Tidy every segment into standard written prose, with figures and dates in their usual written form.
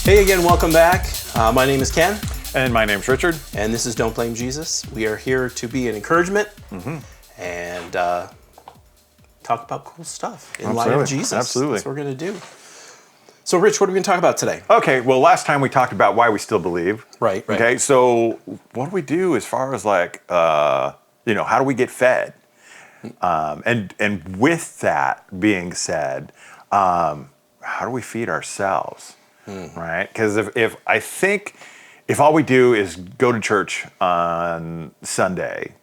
Hey again, welcome back. My name is Ken. And my name's Richard. And this is Don't Blame Jesus. We are here to be an encouragement and talk about cool stuff in light of Jesus. Absolutely. That's what we're going to do. So, Rich, what are we going to talk about today? Okay, well, last time we talked about why we still believe. Right. Okay, so what do we do as far as like, how do we get fed? And with that being said, how do we feed ourselves? Right? Because if all we do is go to church on Sunday,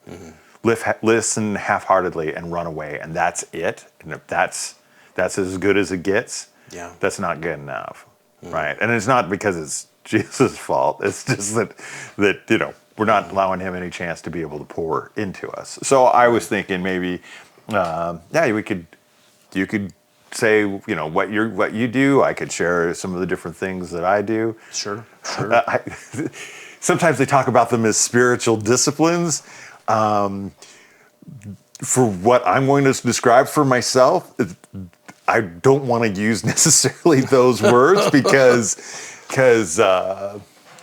listen half-heartedly and run away, and that's it, and if that's as good as it gets, that's not good enough, right? And it's not because it's Jesus' fault. It's just that we're not allowing him any chance to be able to pour into us. So I was thinking maybe, you could say, what you do. I could share some of the different things that I do. Sure. Sometimes they talk about them as spiritual disciplines. For what I'm going to describe for myself, I don't want to use necessarily those words because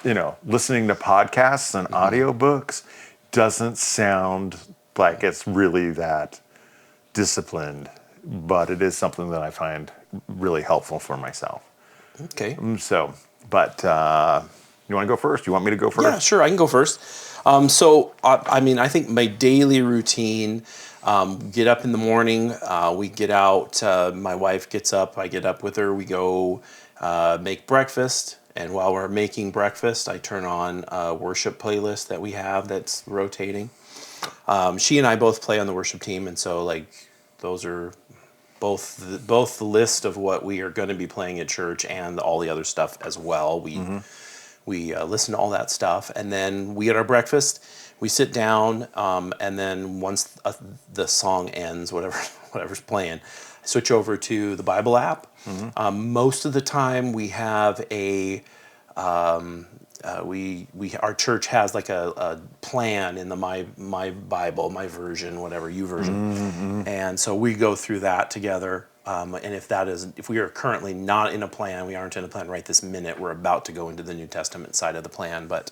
listening to podcasts and audiobooks doesn't sound like it's really that disciplined, but it is something that I find really helpful for myself. Okay. So, but you want to go first? You want me to go first? Yeah, sure. I can go first. I think my daily routine, get up in the morning, we get out, my wife gets up, I get up with her, we go make breakfast. And while we're making breakfast, I turn on a worship playlist that we have that's rotating. She and I both play on the worship team, and so those are both the list of what we are going to be playing at church and all the other stuff as well. We listen to all that stuff, and then we get our breakfast. We sit down, and then once the song ends, whatever's playing, I switch over to the Bible app. Most of the time, we have our church has like a plan in the my Bible, my version, whatever, YouVersion, and so we go through that together. And if we are currently not in a plan, we aren't in a plan right this minute. We're about to go into the New Testament side of the plan. But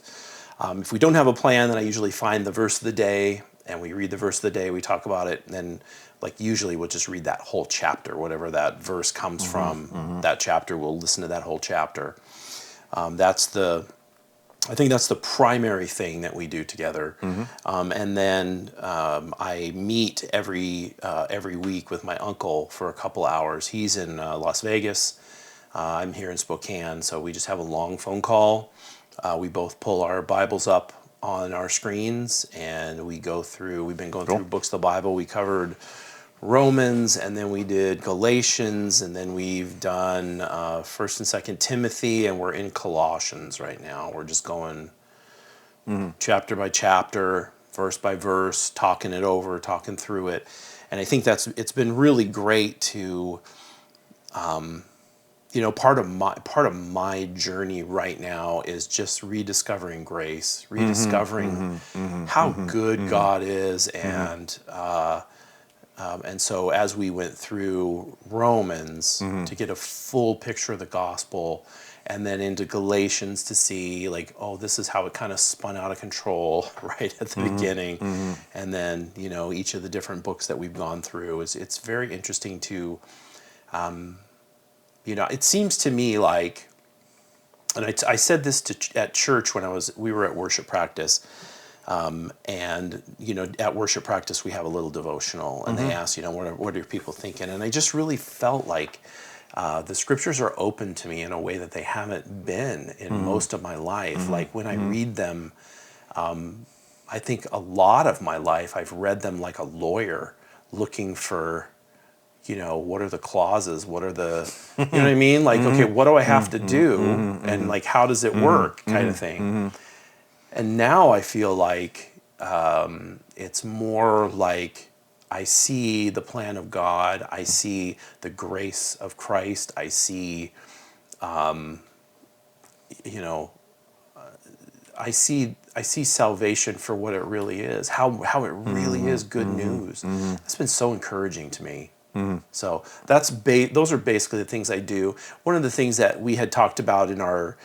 if we don't have a plan, then I usually find the verse of the day, and we read the verse of the day. We talk about it, and then usually we'll just read that whole chapter, whatever that verse comes from. That chapter, we'll listen to that whole chapter. I think that's the primary thing that we do together. And then I meet every week with my uncle for a couple hours. He's in Las Vegas. I'm here in Spokane, so we just have a long phone call. We both pull our Bibles up on our screens, and we've been going through books of the Bible. We covered Romans, and then we did Galatians, and then we've done 1st and 2nd Timothy, and we're in Colossians right now. We're just going chapter by chapter, verse by verse, talking it over, talking through it. And I think it's been really great to, part of my journey right now is just rediscovering grace, rediscovering how good God is, and so as we went through Romans to get a full picture of the gospel, and then into Galatians to see this is how it kind of spun out of control right at the beginning, and then each of the different books that we've gone through it's very interesting to, it seems to me like, and I said this at church when we were at worship practice. And at worship practice we have a little devotional, and they ask, what are people thinking? And I just really felt like the scriptures are open to me in a way that they haven't been in most of my life. When I read them, I think a lot of my life I've read them like a lawyer looking for, what are the clauses? What are the, you know what I mean? Okay, what do I have to do? And how does it work, kind of thing. And now I feel like it's more like I see the plan of God. I see the grace of Christ. I see, I see salvation for what it really is, how it really is good news. It's been so encouraging to me. So those are basically the things I do. One of the things that we had talked about in our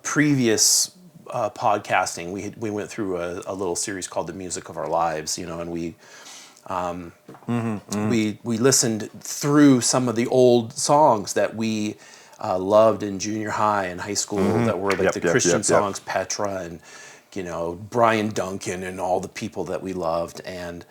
previous podcasting, we went through a little series called "The Music of Our Lives," and we listened through some of the old songs that we loved in junior high and high school that were like the Christian songs, Petra and Brian Duncan and all the people that we loved. And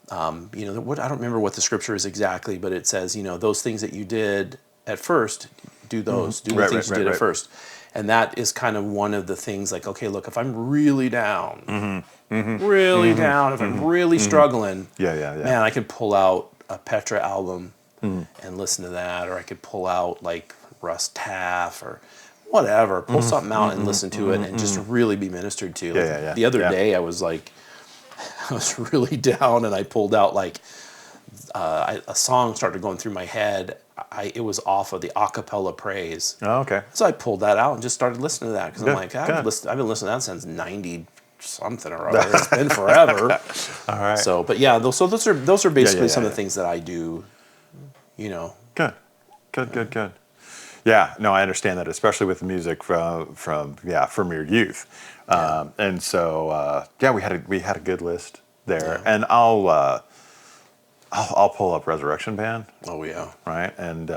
what I don't remember what the scripture is exactly, but it says those things that you did at first, do those, do the things you did at first. And that is kind of one of the things, like, okay, look, if I'm really down, down, if I'm really struggling, man, I could pull out a Petra album and listen to that, or I could pull out like Russ Taff or whatever, pull something out and listen to it and just really be ministered to. Like, the other day I was really down and I pulled out like a song started going through my head. It was off of the acapella praise. Oh, okay. So I pulled that out and just started listening to that because I'm like, I've been listening to that since 90 something or other. It's been forever. All right. So, but yeah, those are basically some of the things that I do. Good. Yeah, no, I understand that, especially with the music from your youth, and so we had a good list there, and I'll pull up Resurrection Band. Oh yeah, right, and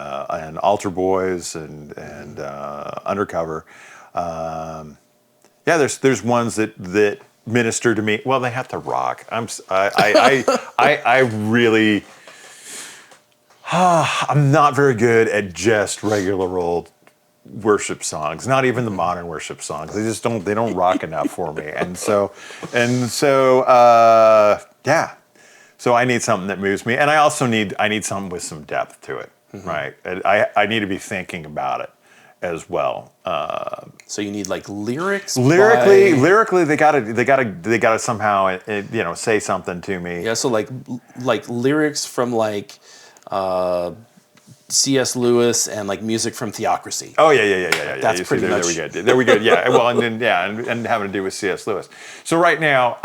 Altar Boys and Undercover. There's ones that minister to me. Well, they have to rock. I really. I'm not very good at just regular old worship songs. Not even the modern worship songs. They don't rock enough for me. So I need something that moves me, and I also need something with some depth to it, right? I need to be thinking about it as well. So you need like lyrics. Lyrically, they gotta somehow say something to me. Yeah. So like lyrics from like. C.S. Lewis and like music from Theocracy. Oh yeah. That's pretty much. There we go. Yeah. Well, and having to do with C.S. Lewis. So right now,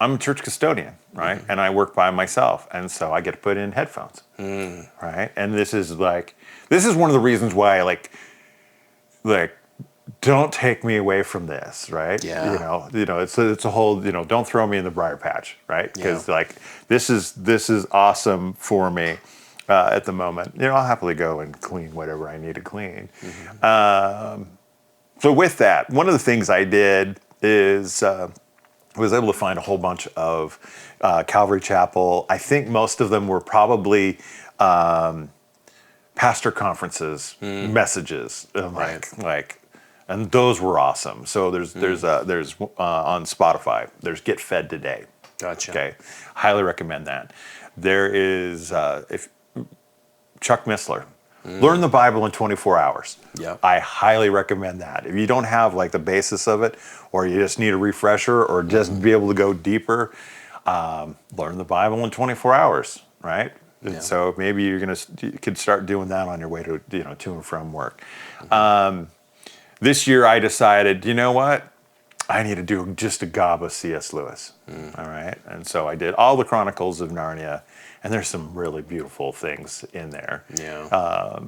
I'm a church custodian, right? And I work by myself, and so I get to put in headphones, right? And this is one of the reasons why I like don't take me away from this, right? Yeah. It's a whole, don't throw me in the briar patch, right? Because this is awesome for me at the moment. I'll happily go and clean whatever I need to clean. So with that, one of the things I did is was able to find a whole bunch of Calvary Chapel. I think most of them were probably pastor conferences messages, and those were awesome. So there's on Spotify. There's Get Fed Today. Gotcha. Okay, highly recommend that. There is Chuck Missler. Learn the Bible in 24 hours. Yeah. I highly recommend that. If you don't have like the basis of it, or you just need a refresher, or just be able to go deeper, learn the Bible in 24 hours, right? Yeah. And so maybe you could start doing that on your way to to and from work. This year I decided, you know what? I need to do just a gob of C.S. Lewis. All right. And so I did all the Chronicles of Narnia, and there's some really beautiful things in there. Yeah.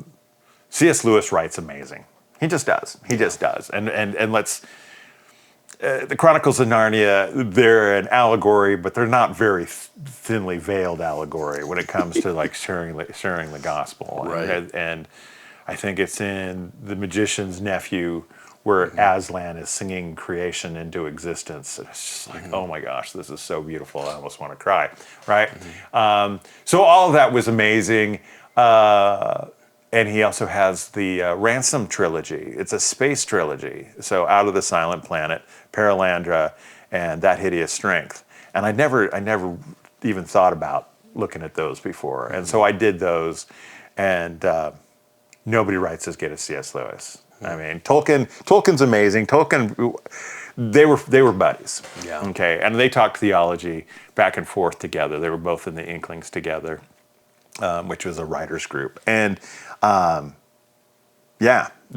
C.S. Lewis writes amazing. He just does. He just does. And let's, the Chronicles of Narnia, they're an allegory, but they're not very thinly veiled allegory when it comes to like sharing the gospel. Right. And I think it's in The Magician's Nephew where Aslan is singing creation into existence. And it's just like, oh my gosh, this is so beautiful. I almost want to cry, right? So all of that was amazing. And he also has the Ransom trilogy. It's a space trilogy. So Out of the Silent Planet, Paralandra, and That Hideous Strength. And I never even thought about looking at those before. And so I did those, and nobody writes as good as C.S. Lewis. I mean, Tolkien's amazing. Tolkien, they were buddies. Yeah. Okay, and they talked theology back and forth together. They were both in the Inklings together, which was a writers group. And there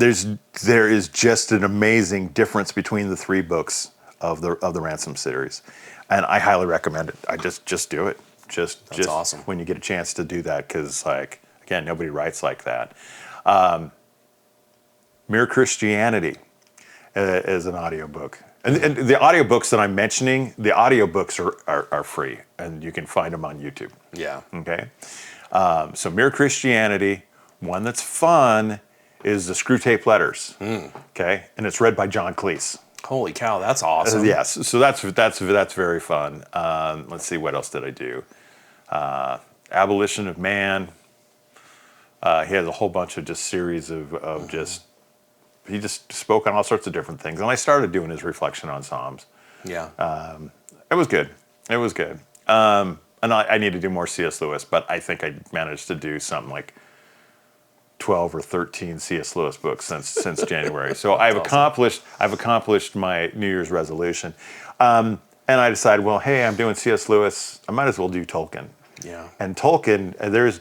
is just an amazing difference between the three books of the Ransom series, and I highly recommend it. I just do it. just awesome. when you get a chance to do that, because like again, nobody writes like that. Mere Christianity is an audiobook. And the audiobooks that I'm mentioning, the audiobooks are free, and you can find them on YouTube. Yeah. Okay? So Mere Christianity, one that's fun is the Screw Tape Letters. Okay? And it's read by John Cleese. Holy cow, that's awesome. Yes, so that's very fun. Let's see, what else did I do? Abolition of Man. He has a whole bunch of just series of just, he just spoke on all sorts of different things. And I started doing his reflection on Psalms. Yeah. It was good. It was good. And I need to do more C.S. Lewis, but I think I managed to do something like 12 or 13 C.S. Lewis books since January. So I've accomplished my New Year's resolution. And I decided, well, hey, I'm doing C.S. Lewis. I might as well do Tolkien. Yeah. And Tolkien, there's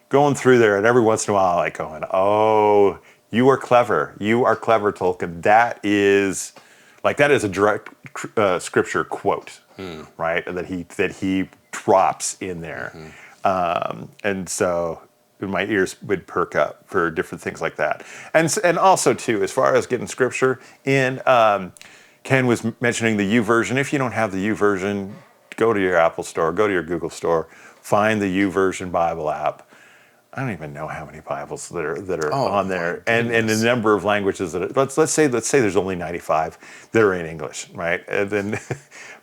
going through there, and every once in a while, like going, oh, you are clever. You are clever, Tolkien. That is a direct scripture quote, right? That he drops in there. And so my ears would perk up for different things like that. And also, too, as far as getting scripture in, Ken was mentioning the YouVersion. If you don't have the YouVersion, go to your Apple store, go to your Google store, find the YouVersion Bible app. I don't even know how many Bibles that are on there, and the number of languages that let's say there's only 95 that are in English, right? And then,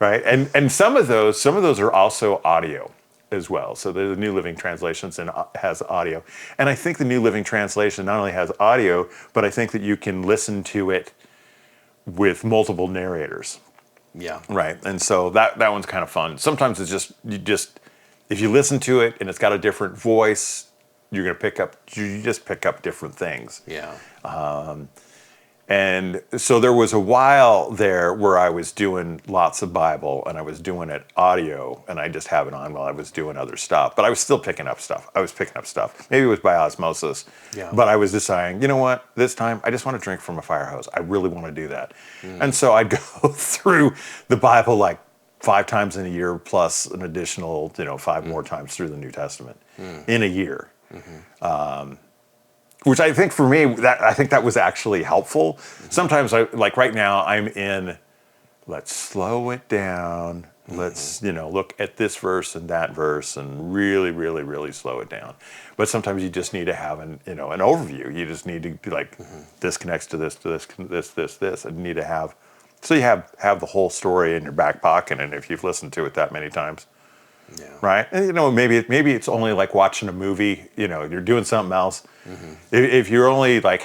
right, and some of those are also audio as well. So the New Living Translations and has audio, and I think the New Living Translation not only has audio, but I think that you can listen to it with multiple narrators. Yeah. Right, and so that one's kind of fun. Sometimes it's just if you listen to it and it's got a different voice, you just pick up different things. Yeah. And so there was a while there where I was doing lots of Bible, and I was doing it audio, and I just have it on while I was doing other stuff. But I was still picking up stuff. Maybe it was by osmosis. Yeah. But I was deciding, you know what? This time, I just want to drink from a fire hose. I really want to do that. And so I'd go through the Bible like 5 times in a year, plus an additional, 5 more times through the New Testament in a year. Which I think for me, that was actually helpful. Sometimes like right now I'm in, let's slow it down. Let's, look at this verse and that verse and really, really, really slow it down. But sometimes you just need to have an overview. You just need to be like, this connects to this, and you need to have, so you have the whole story in your back pocket. And if you've listened to it that many times, yeah. right? And maybe it's only like watching a movie. You're doing something else. If you're only like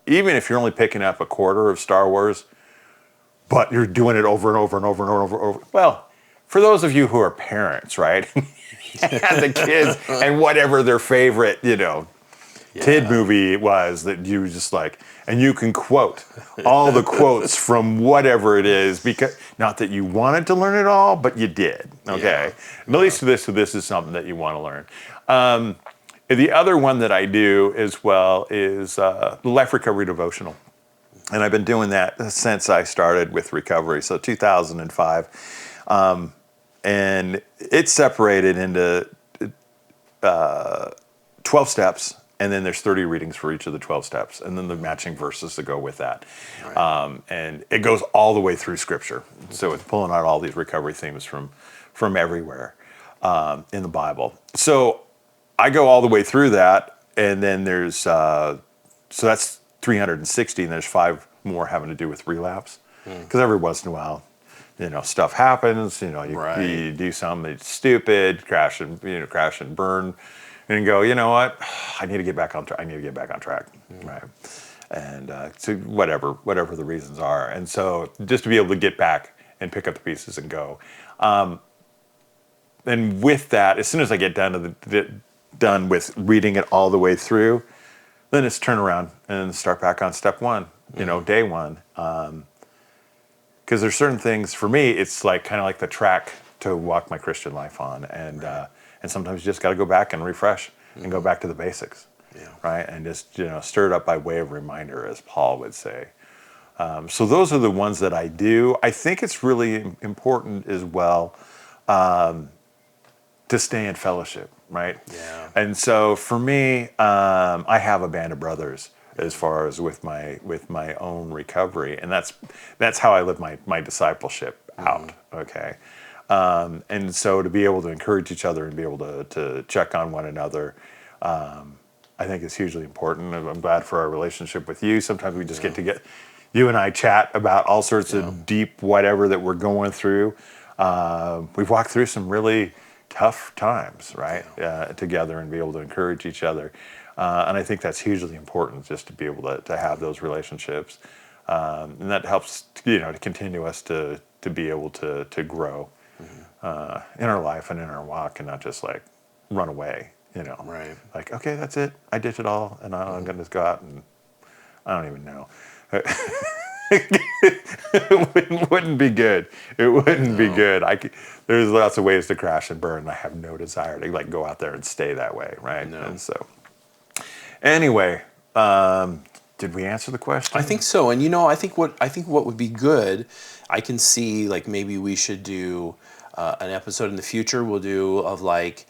even if you're only picking up a quarter of Star Wars, but you're doing it over and over and over and over and over. Well, for those of you who are parents, right, and the kids and whatever their favorite kid movie was that you just like, and you can quote all the quotes from whatever it is, because not that you wanted to learn it all, but you did. Okay, at least this is something that you want to learn. The other one that I do as well is the Life Recovery Devotional, and I've been doing that since I started with recovery, so 2005, and it's separated into 12 steps. And then there's 30 readings for each of the 12 steps, and then the matching verses to go with that. Right. And it goes all the way through Scripture. So it's pulling out all these recovery themes from everywhere in the Bible. So I go all the way through that, and then there's, so that's 360, and there's 5 more having to do with relapse. Because every once in a while, stuff happens, you do something that's stupid, crash and burn. And go, you know what? I need to get back on track. Right? And so whatever the reasons are, and so just to be able to get back and pick up the pieces and go. And with that, as soon as I get done with reading it all the way through, then it's turn around and start back on step 1. Day 1. Because there's certain things for me. It's like kind of like the track to walk my Christian life on, and. Right. And sometimes you just got to go back and refresh and go back to the basics, right? And just stir it up by way of reminder, as Paul would say. So those are the ones that I do. I think it's really important as well to stay in fellowship, right? Yeah. And so for me, I have a band of brothers as far as with my own recovery, and that's how I live my discipleship out. Okay. And so to be able to encourage each other and be able to check on one another, I think is hugely important. And I'm glad for our relationship with you. Sometimes we just get you and I chat about all sorts of deep whatever that we're going through. We've walked through some really tough times, right, together, and be able to encourage each other. And I think that's hugely important, just to be able to have those relationships. And that helps, to continue us to be able to grow in our life and in our walk, and not just like run away, Right. Like, okay, that's it. I did it all, and I'm going to go out and I don't even know. It wouldn't be good. It wouldn't be good. There's lots of ways to crash and burn. And I have no desire to like go out there and stay that way, right? No. And so, anyway, did we answer the question? I think so. And I think what would be good, I can see like maybe we should do an episode in the future. We'll do of like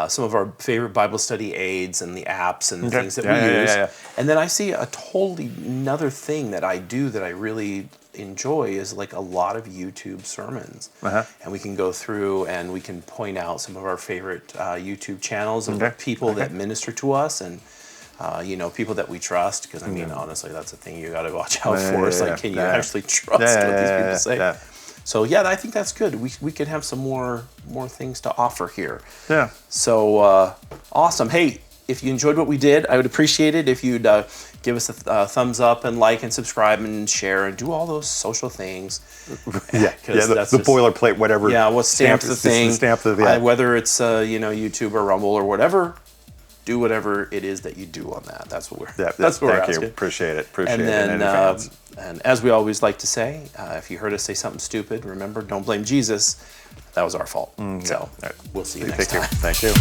some of our favorite Bible study aids and the apps and the things that we use. Yeah. And then I see a totally another thing that I do that I really enjoy is like a lot of YouTube sermons. And we can go through and we can point out some of our favorite YouTube channels of people that minister to us, and people that we trust, because I mean, honestly, that's a thing you got to watch out for. It's like, can you actually trust what these people say? Yeah. So yeah, I think that's good. We could have some more things to offer here. Yeah. So awesome. Hey, if you enjoyed what we did, I would appreciate it if you'd give us a thumbs up and like and subscribe and share and do all those social things. The boilerplate, whatever. Yeah, what stamps the thing. Whether it's YouTube or Rumble or whatever. Do whatever it is that you do on that. That's what we're. That's what we're asking. Thank you. Appreciate it. And then, and as we always like to say, if you heard us say something stupid, remember, don't blame Jesus. That was our fault. So we'll see you next time. Thank you.